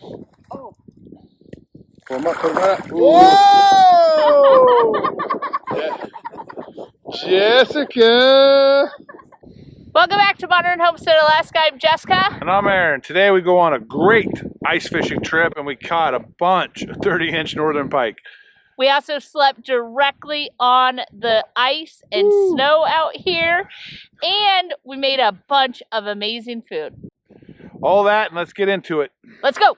Oh. Pull him up, put him right up. Whoa! Yeah. Jessica! Welcome back to Modern Homestead, Alaska. I'm Jessica. And I'm Aaron. Today we go on a great ice fishing trip and we caught a bunch of 30-inch northern pike. We also slept directly on the ice and snow out here, and we made a bunch of amazing food. All that, and let's get into it. Let's go.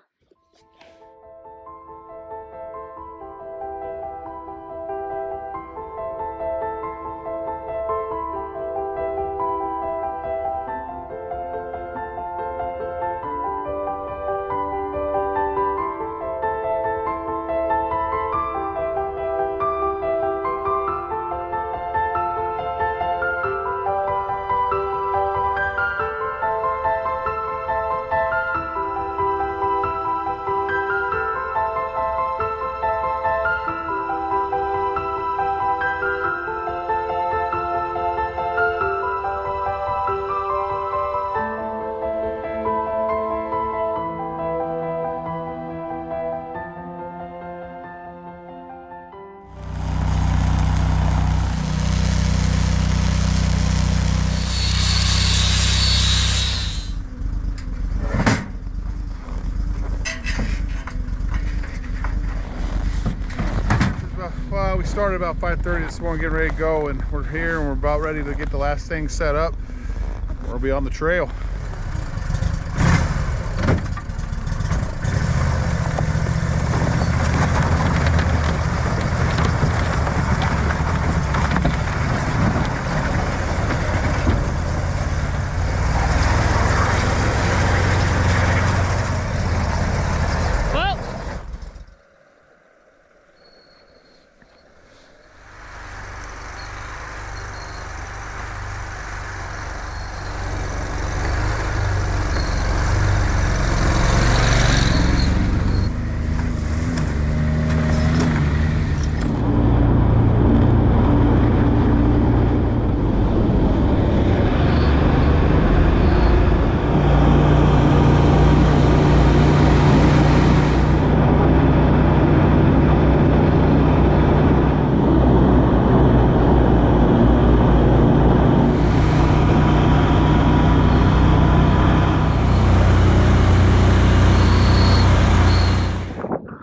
Well, we started about 5:30 this morning, getting ready to go, and we're here and we're about ready to get the last thing set up. We'll be on the trail.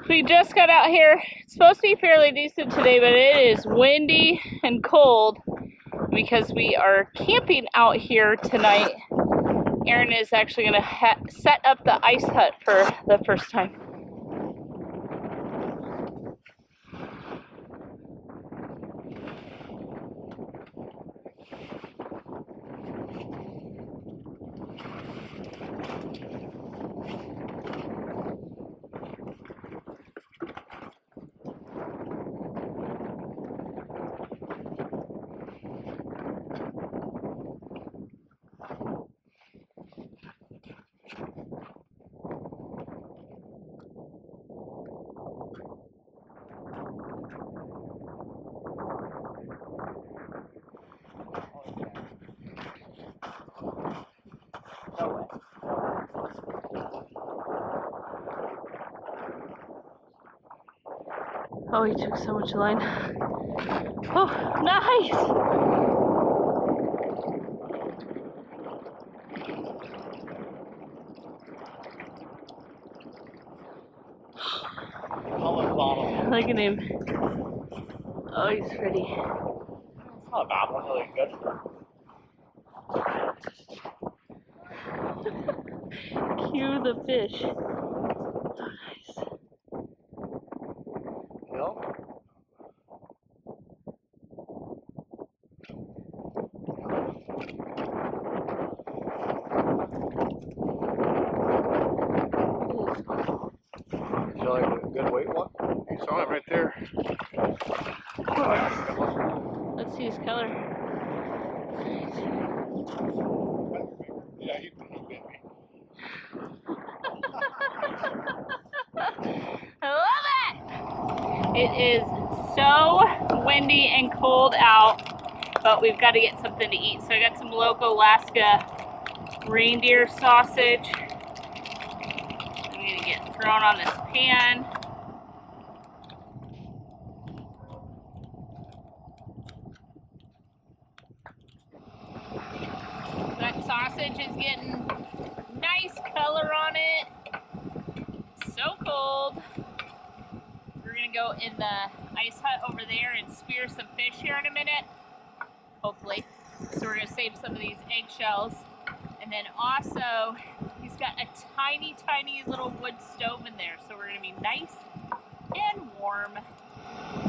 We just got out here. It's supposed to be fairly decent today, but it is windy and cold because we are camping out here tonight. Aaron is actually going to set up the ice hut for the first time. Oh, he took so much line. Oh, nice! Look at him. Oh, he's pretty. It's not a bad one, really good. Cue the fish. Oh, nice. Is there like a good weight one? You saw it right there. Let's see his color. Yeah, you bit me. I love it! It is so windy and cold out, but we've got to get something to eat. So I got some local Alaska reindeer sausage. I'm gonna get it thrown on this pan. That sausage is getting nice color on it. So cold. We're gonna go in the ice hut over there and spear some fish here in a minute, hopefully. So we're gonna save some of these eggshells. And then also, he's got a tiny, tiny little wood stove in there. So we're gonna be nice and warm.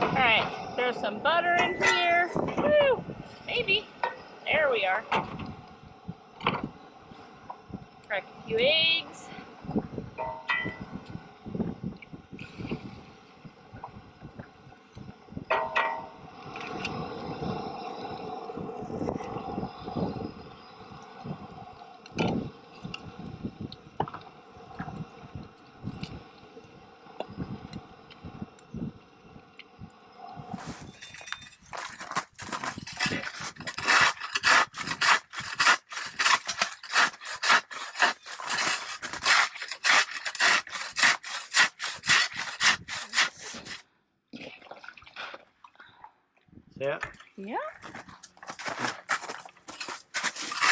All right, there's some butter in here. Woo, maybe. There we are. Crack a few eggs. Yeah. Yeah.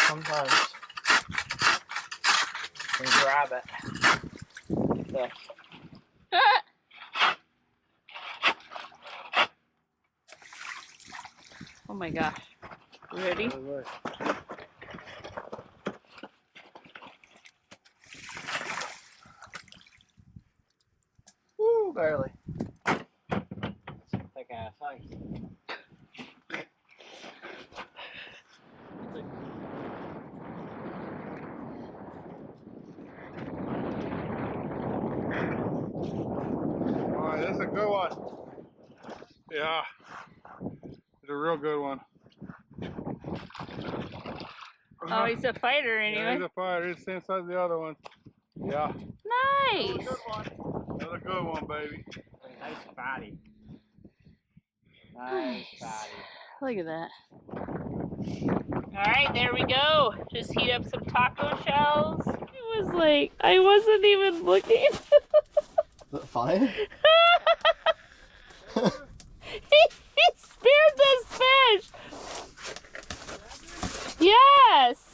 Sometimes we grab it. Fish. Oh my gosh. You ready? Woo, barely. Thick ass ice. Alright, this is a good one. Yeah. It's a real good one. Oh, he's a fighter Yeah, anyway. he's a fighter. He's the same size as the other one. Yeah. Nice. Another good one, baby. Nice fatty. Nice fatty. Look at that. All right, there we go. Just heat up some taco shells. It was like, I wasn't even looking. Is it funny? He speared this fish. Yes.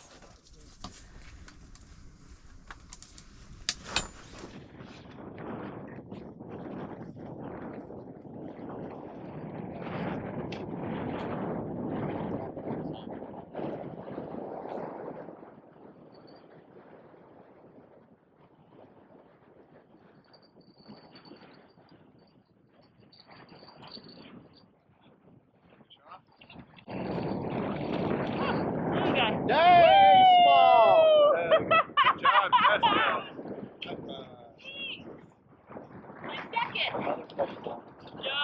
Dang, small! Good job, Jessica. My second. Yo.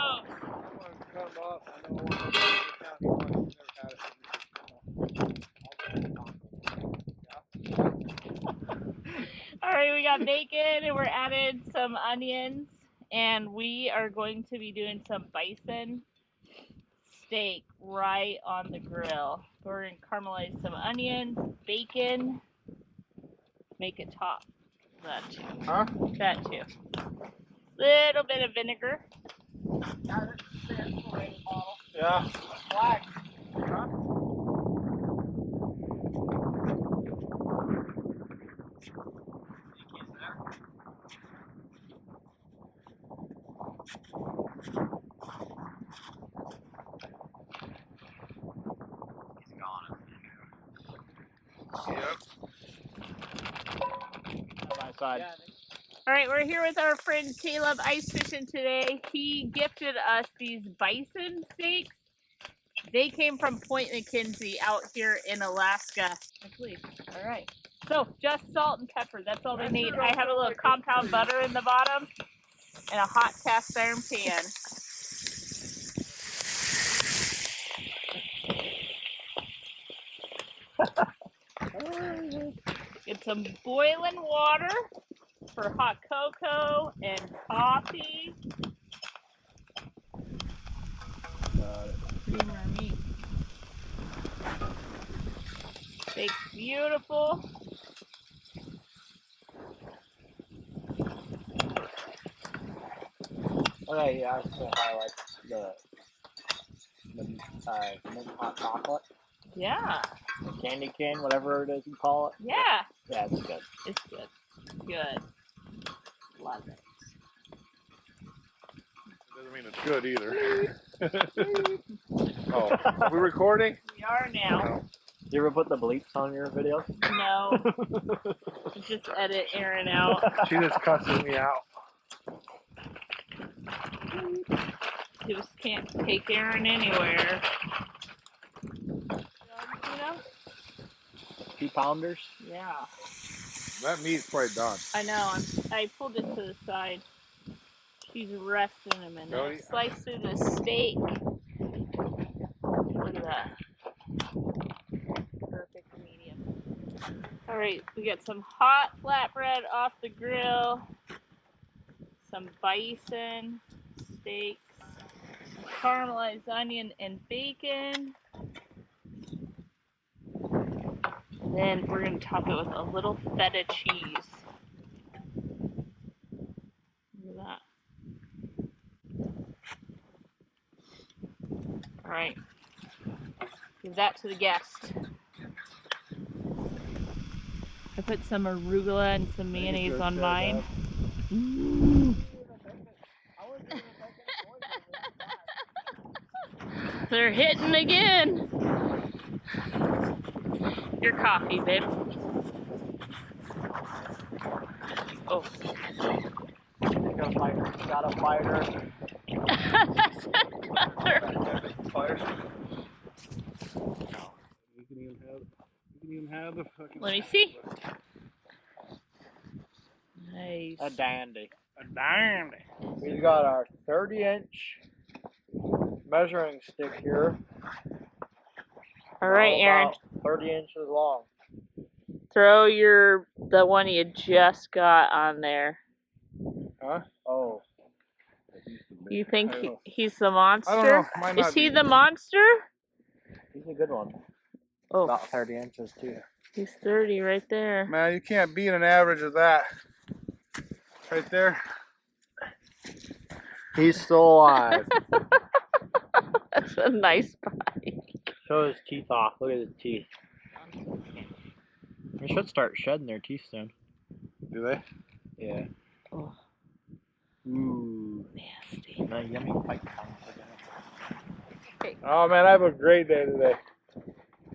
All right, we got bacon and we're adding some onions, and we are going to be doing some bison steak right on the grill. We're going to caramelize some onions, bacon, make it top. That too. Huh? That too. Little bit of vinegar. Yeah. Black. Huh? He's gone. Yep. On my side. All right, we're here with our friend Caleb ice fishing today. He gifted us these bison steaks. They came from Point McKenzie out here in Alaska. I believe. All right. So just salt and pepper. That's all they need. I have a little compound butter in the bottom and a hot cast iron pan. Get some boiling water for hot cocoa and coffee. Creamer meat. Baked beautiful. Okay, yeah, I was gonna highlight the mint hot chocolate, Yeah. the candy cane, whatever it is you call it. Yeah. Yeah, it's good. It's good. Good. Love it. Doesn't mean it's good either. Oh, are we recording? We are now. Do you ever put the bleeps on your videos? No. Just edit Aaron out. She just cusses me out. You just can't take Aaron anywhere. You know? 2-pounders. Yeah. That meat's probably done. I know. I pulled it to the side. She's resting a minute. Jody? Slice through the steak. Look at that. Perfect medium. Alright, we got some hot flatbread off the grill. Some bison steaks. Caramelized onion and bacon. And then we're going to top it with a little feta cheese. Look at that. Alright. Give that to the guest. I put some arugula and some mayonnaise on mine. They're hitting again. Your coffee, babe. Oh. Got a fighter. That's another. Fire. You can even have the fucking. Let me see. Nice. A dandy. A dandy. We've got our 30-inch measuring stick here. All right, Aaron. About 30 inches long. Throw the one you just got on there. Huh? Oh. You think I don't know. he's the monster? I don't know. Might not Is he be. the monster? He's a good one. Oh, About 30 inches too. he's 30 right there. Man, you can't beat an average of that. Right there. He's still alive. That's a nice bite. Show his teeth off. Look at his teeth. They should start shedding their teeth soon. Do they? Yeah. Oh, Ooh. nasty. The yummy Pike tongues again. Oh man, I have a great day today.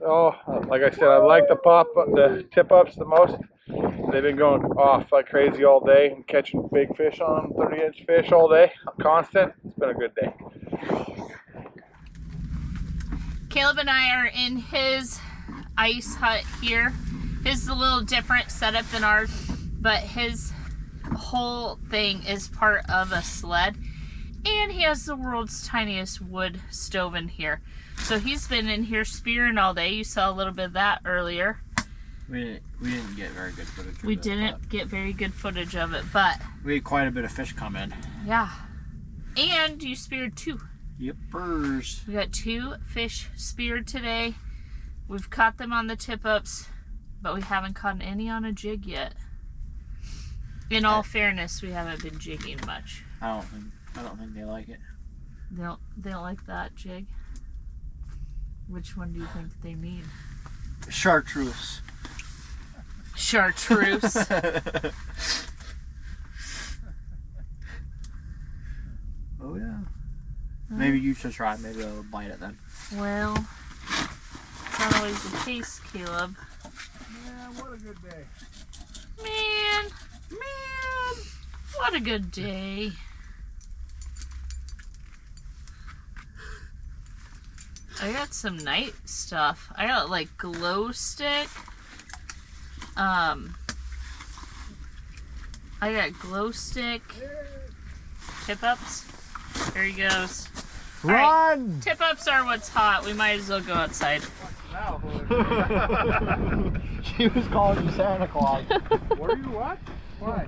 Oh, like I said, I like the tip ups the most. They've been going off like crazy all day and catching big fish on them, 30-inch fish all day, constant. It's been a good day. Caleb and I are in his ice hut here. His is a little different setup than ours, but his whole thing is part of a sled. And he has the world's tiniest wood stove in here. So he's been in here spearing all day. You saw a little bit of that earlier. We didn't get very good footage. We didn't get very good footage of it, but We had quite a bit of fish come in. yeah. And you speared 2. Yippers. We got 2 fish speared today. We've caught them on the tip-ups, but we haven't caught any on a jig yet. In all fairness, we haven't been jigging much. I don't think they like it. They don't like that jig. Which one do you think they mean? Chartreuse. Chartreuse. Oh yeah. Maybe you should try it. Maybe I'll bite it then. Well, it's not always the case, Caleb. Man, what a good day. Man, what a good day. I got some night stuff. I got like glow stick. I got glow stick tip ups. There he goes. All right, Run! tip ups are what's hot. We might as well go outside. She was calling you Santa Claus. What are you what? Why?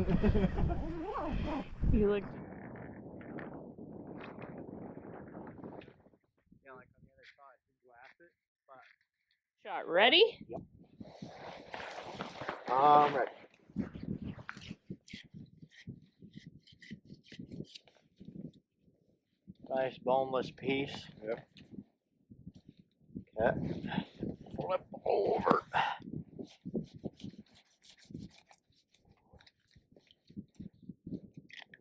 You look. Yeah, like on the other side. You blast it. Shot ready? Ready. Nice boneless piece. Yep. Okay. Flip over.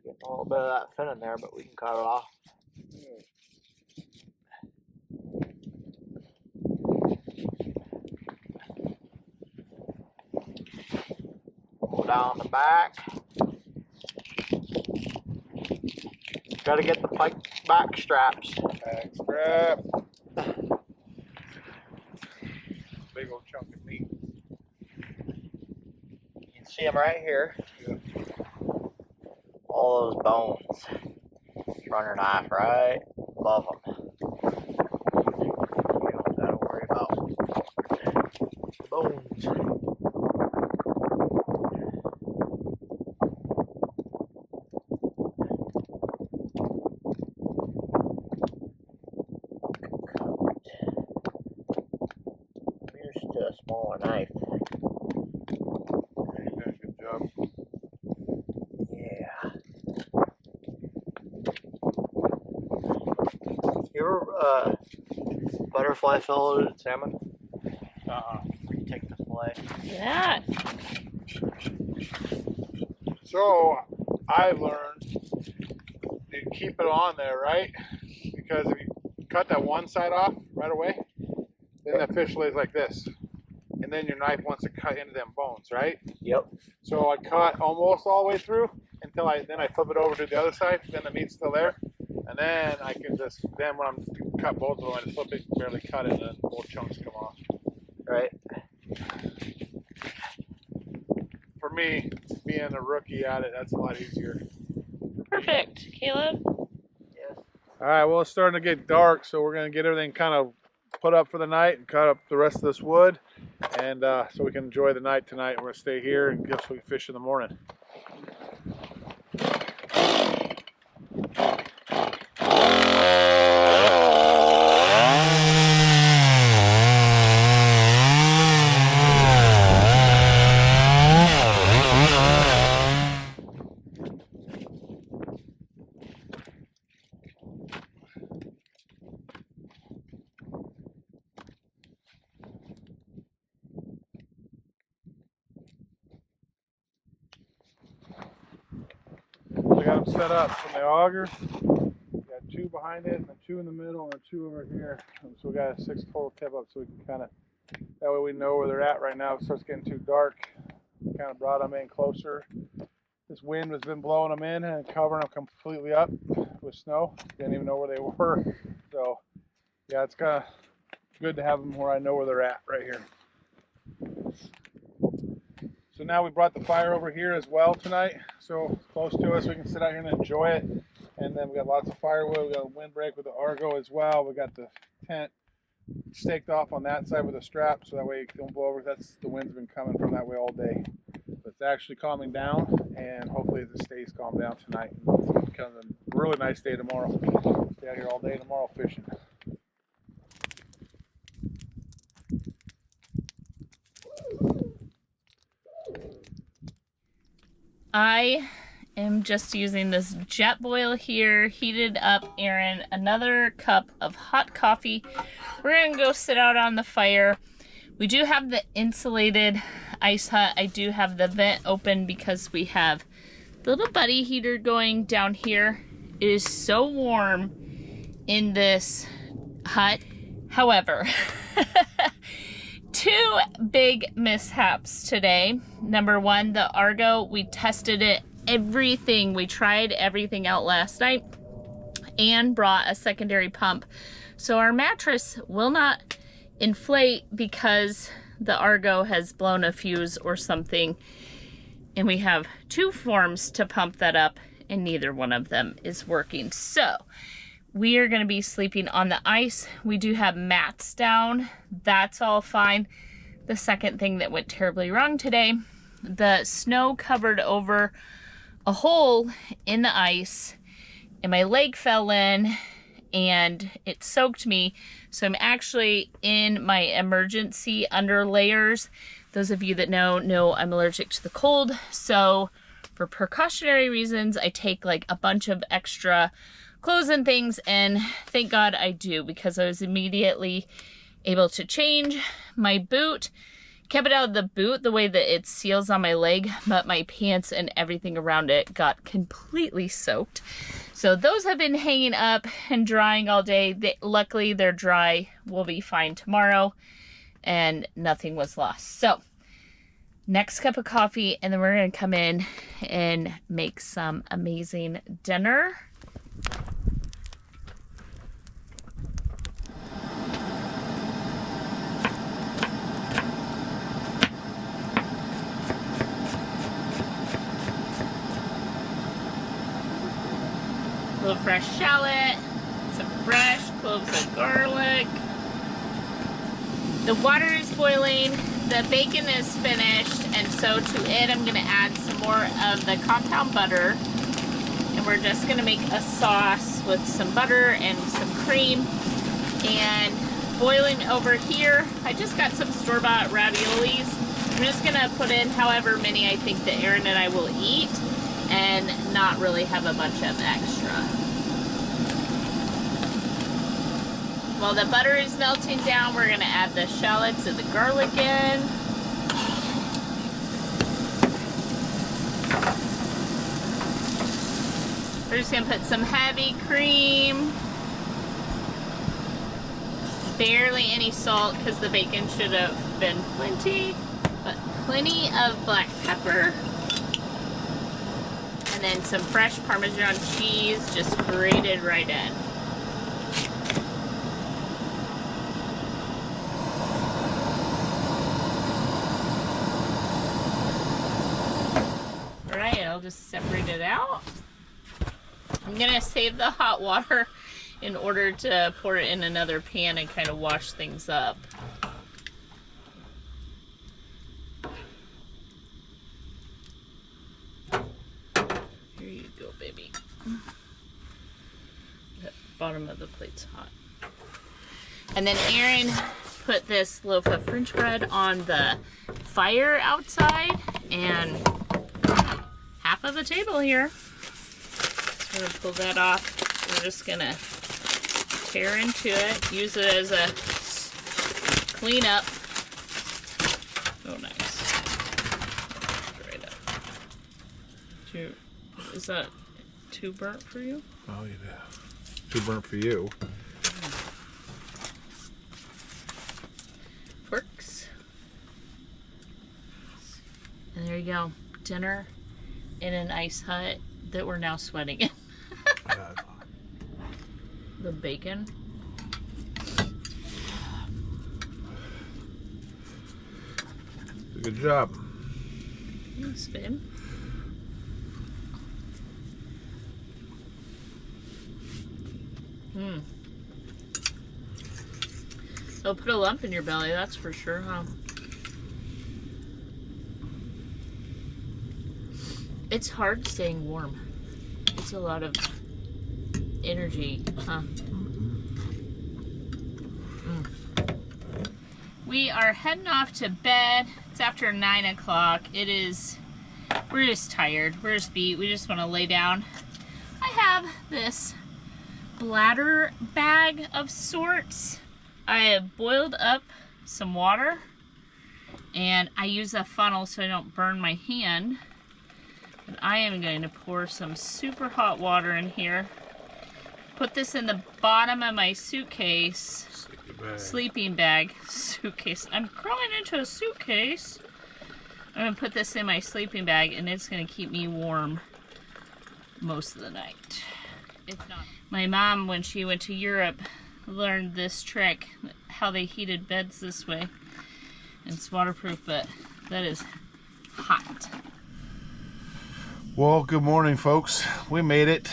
Getting a little bit of that fin in there, but we can cut it off. Pull down the back. Gotta get the pike back straps. Back strap. Big old chunk of meat. You can see them right here. All those bones. Just run your knife right above them. You don't gotta worry about bones. Here's to a smaller knife. You did a good job. Yeah. You ever butterfly filleted salmon? You take the fillet. Yeah. So I learned you keep it on there, right? Because if you cut that one side off right away, then the fish lays like this. And then your knife wants to cut into them bones, right? Yep. So I cut almost all the way through until I flip it over to the other side, then the meat's still there. And then I can just, then when I'm cut both of them, I just flip it, barely cut it, and then both chunks come off. Right. For me, being a rookie at it, that's a lot easier. Perfect, Caleb. Yes. All right, well, it's starting to get dark, so we're going to get everything kind of put up for the night and cut up the rest of this wood, and so we can enjoy the night tonight. We're going to stay here and guess we can fish in the morning. We got them set up from the auger. We got two behind it, and then two in the middle, and then two over here. And so we got a 6 total tip up, so we can kind of, that way we know where they're at right now. If it starts getting too dark, we kind of brought them in closer. This wind has been blowing them in and covering them completely up with snow. Didn't even know where they were. So yeah, it's kind of good to have them where I know where they're at right here. So now we brought the fire over here as well tonight, so it's close to us. We can sit out here and enjoy it. And then we got lots of firewood. We got a windbreak with the Argo as well. We got the tent staked off on that side with a strap, so that way it don't blow over. That's the wind's been coming from that way all day. But it's actually calming down, and hopefully it stays calmed down tonight. It's kind of a really nice day tomorrow. Stay out here all day tomorrow fishing. I am just using this jet boil here, heated up Aaron another cup of hot coffee. We're gonna go sit out on the fire. We do have the insulated ice hut. I do have the vent open because we have the little buddy heater going down here. It is so warm in this hut. However, two big mishaps today. Number one, the Argo, we tested it, everything. We tried everything out last night and brought a secondary pump. So our mattress will not inflate because the Argo has blown a fuse or something. And we have two forms to pump that up and neither one of them is working. So we are going to be sleeping on the ice. We do have mats down. That's all fine. The second thing that went terribly wrong today, the snow covered over a hole in the ice and my leg fell in and it soaked me. So I'm actually in my emergency under layers. Those of you that know I'm allergic to the cold. So for precautionary reasons, I take like a bunch of extra clothes and things, and thank God I do, because I was immediately able to change my boot. Kept it out of the boot the way that it seals on my leg, but my pants and everything around it got completely soaked. So those have been hanging up and drying all day. Luckily they're dry. We'll be fine tomorrow, and nothing was lost. So next cup of coffee, and then we're gonna come in and make some amazing dinner. A little fresh shallot, some fresh cloves of garlic. The water is boiling, the bacon is finished, and so to it I'm gonna add some more of the compound butter, and we're just gonna make a sauce with some butter and some cream. And boiling over here, I just got some store-bought raviolis. I'm just gonna put in however many I think that Aaron and I will eat, and not really have a bunch of extra. While the butter is melting down, we're gonna add the shallots and the garlic in. We're just gonna put some heavy cream. Barely any salt, because the bacon should have been plenty, but plenty of black pepper. And then some fresh Parmesan cheese, just grated right in. Alright, I'll just separate it out. I'm gonna save the hot water in order to pour it in another pan and kind of wash things up. Here you go, baby. The bottom of the plate's hot. And then Aaron put this loaf of French bread on the fire outside, and half of the table here. So we're gonna pull that off. We're just gonna tear into it, use it as a cleanup. Oh, nice. Right up. Is that too burnt for you? Oh, yeah. Too burnt for you. Works. And there you go. Dinner in an ice hut that we're now sweating in. The bacon. Good job. Thanks, babe. It'll put a lump in your belly, that's for sure, huh? It's hard staying warm. It's a lot of energy, huh? We are heading off to bed. It's after 9 o'clock. We're just tired. We're just beat. We just want to lay down. I have this bladder bag of sorts. I have boiled up some water, and I use a funnel so I don't burn my hand. But I am going to pour some super hot water in here. Put this in the bottom of my suitcase. Sleeping bag. Suitcase. I'm crawling into a suitcase. I'm going to put this in my sleeping bag, and it's going to keep me warm most of the night. If not. My mom, when she went to Europe, learned this trick, how they heated beds this way. And it's waterproof, but that is hot. Well, good morning, folks. We made it.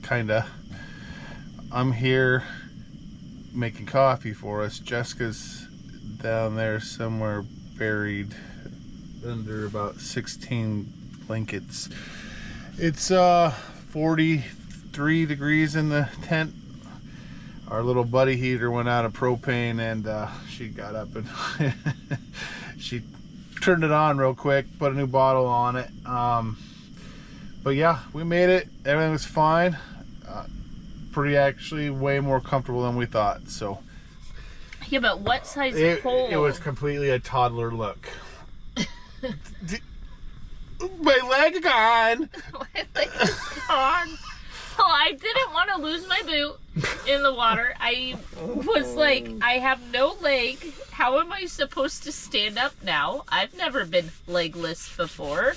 Kinda. I'm here making coffee for us. Jessica's down there somewhere buried under about 16 blankets. It's 43 degrees in the tent. Our little buddy heater went out of propane, and she got up and she turned it on real quick, put a new bottle on it. But yeah, we made it. Everything was fine. pretty actually way more comfortable than we thought. So Yeah, but what size pole? it was completely a toddler look. My leg gone. My leg is gone. Oh, I didn't want to lose my boot in the water. I was like, I have no leg. How am I supposed to stand up now? I've never been legless before.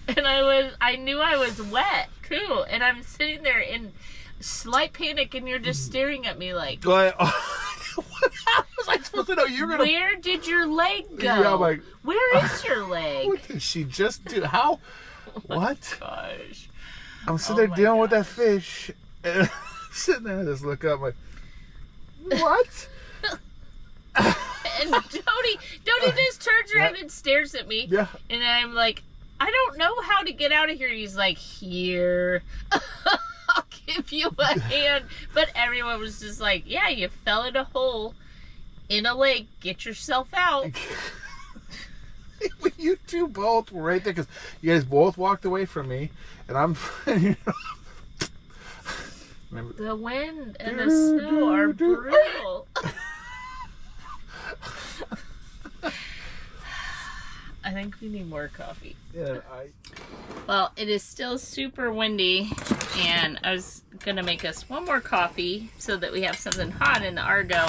And I knew I was wet too. And I'm sitting there in slight panic, and you're just staring at me like, What was I supposed to know? You're gonna. where did your leg go? Yeah, I'm like, where is your leg? What did she just do? How? What? Gosh. I'm sitting there dealing with that fish, and sitting there, I just look up like, what? And Dodie just turns around and stares at me. Yeah. And I'm like, I don't know how to get out of here. And he's like, here. I'll give you a hand. But everyone was just like, yeah, you fell in a hole in a lake. Get yourself out. You two both were right there because you guys both walked away from me, and I'm. Remember, The wind and the snow are brutal. I think we need more coffee. yeah, Well, it is still super windy, and I was gonna make us one more coffee so that we have something hot in the Argo.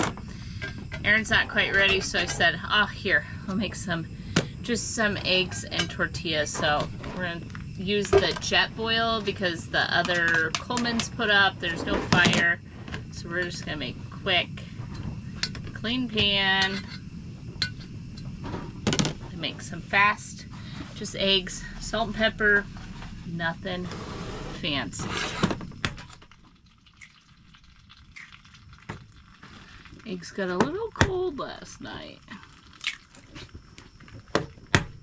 Aaron's not quite ready, so I said, oh, here, I'll make just some eggs and tortillas. So we're gonna use the jet boil because the other Coleman's put up. There's no fire, so we're just gonna make quick, clean pan. Make some fast, just eggs, salt and pepper, nothing fancy. Eggs got a little cold last night.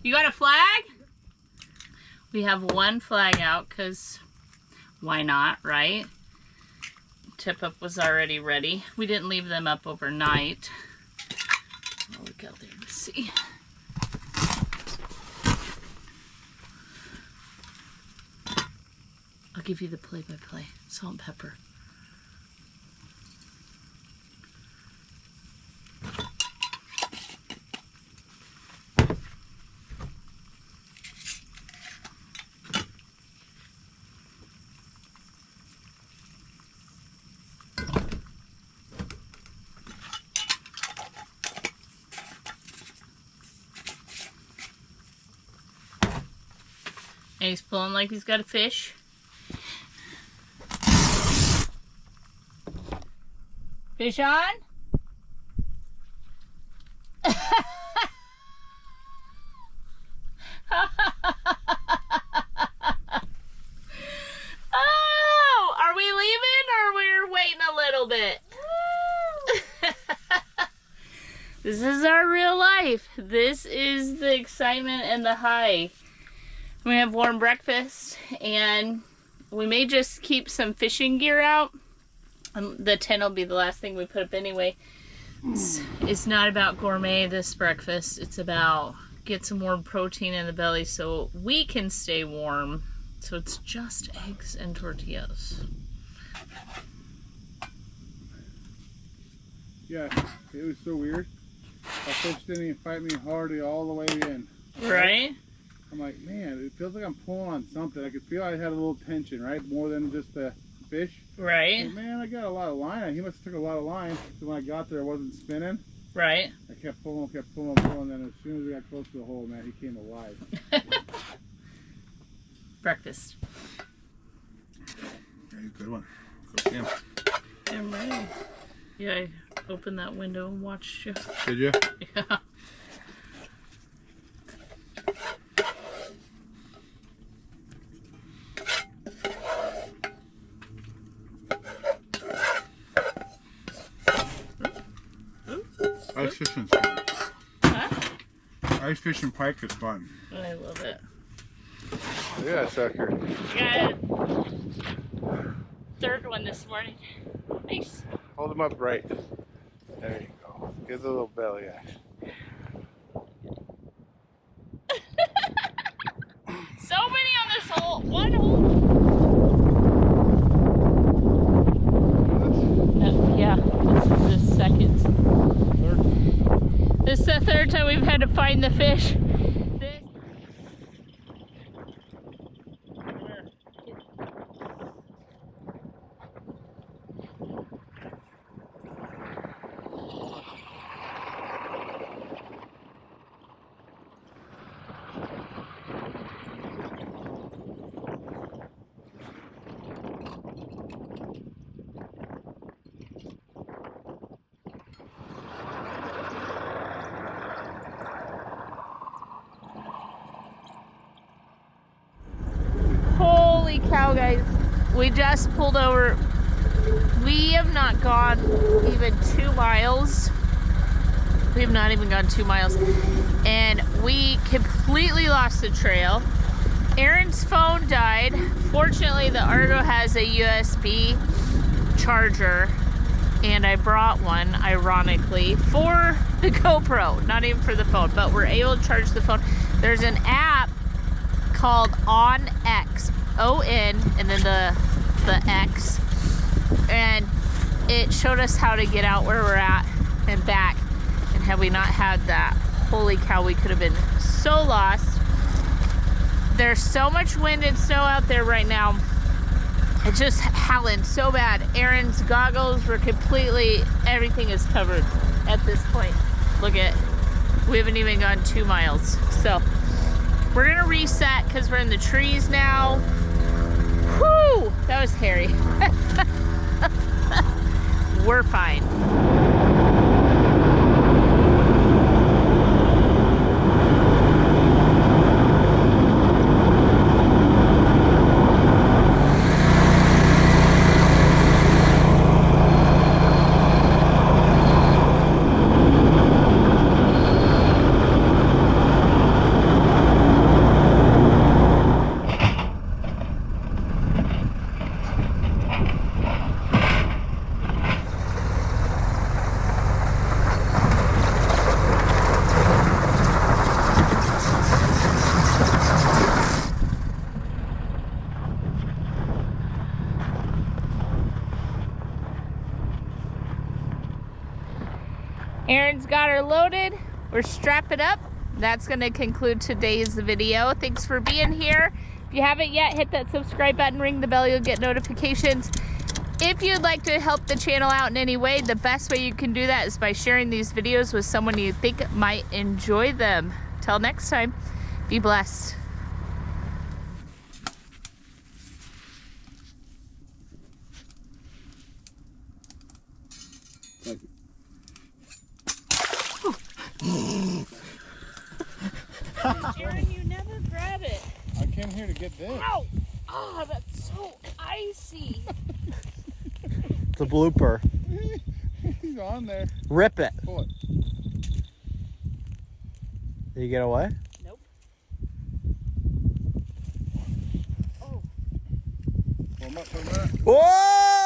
You got a flag? We have one flag out because why not, right? Tip up was already ready. We didn't leave them up overnight. I'll look out there to see. I'll give you the play-by-play. Salt and pepper. And he's pulling like he's got a fish. Fish on? Oh, are we leaving or we're waiting a little bit? This is our real life. This is the excitement and the high. We have warm breakfast, and we may just keep some fishing gear out. The tent will be the last thing we put up anyway. It's not about gourmet this breakfast. It's about get some warm protein in the belly so we can stay warm. So it's just eggs and tortillas. yeah, it was so weird. Our fish didn't even fight me hardly all the way in. Right? I'm like, man, it feels like I'm pulling on something. I could feel I had a little tension, right? More than just the fish. Right? Like, man, I got a lot of line. He must have took a lot of line. So when I got there, it wasn't spinning. Right? I kept pulling. And then as soon as we got close to the hole, man, he came alive. Breakfast. Very good one. Go Kim. I'm ready. Yeah, I opened that window and watched you. Did you? Yeah. Ice fishing's fun. Huh? Ice fishing pike is fun. I love it. Yeah, sucker. Got it. Third one this morning. Nice. Hold him up right. There you go. Give the little belly action. So many on this hole. One hole. the third time we've had to find the fish. Holy cow, guys. We just pulled over. We have not gone even 2 miles. We have not even gone 2 miles. And we completely lost the trail. Aaron's phone died. Fortunately, the Argo has a USB charger. And I brought one, ironically, for the GoPro. Not even for the phone, but we're able to charge the phone. There's an app called OnX, O-N, and then the X, and it showed us how to get out where we're at and back. And had we not had that, holy cow, we could have been so lost. There's so much wind and snow out there right now. It's just howling so bad. Aaron's goggles were completely, everything is covered at this point. Look at, we haven't even gone 2 miles. So we're gonna reset because we're in the trees now. Whew, that was hairy. We're fine. Aaron's got her loaded. We're strapping up. That's going to conclude today's video. Thanks for being here. If you haven't yet, hit that subscribe button, ring the bell, you'll get notifications. If you'd like to help the channel out in any way, the best way you can do that is by sharing these videos with someone you think might enjoy them. Till next time, be blessed. Aaron, you never grab it. I came here to get this. Ow! Oh, that's so icy. It's a blooper. He's on there. Rip it. Pull it. Did you get away? Nope. Oh. Pull him up, pull him up. Whoa!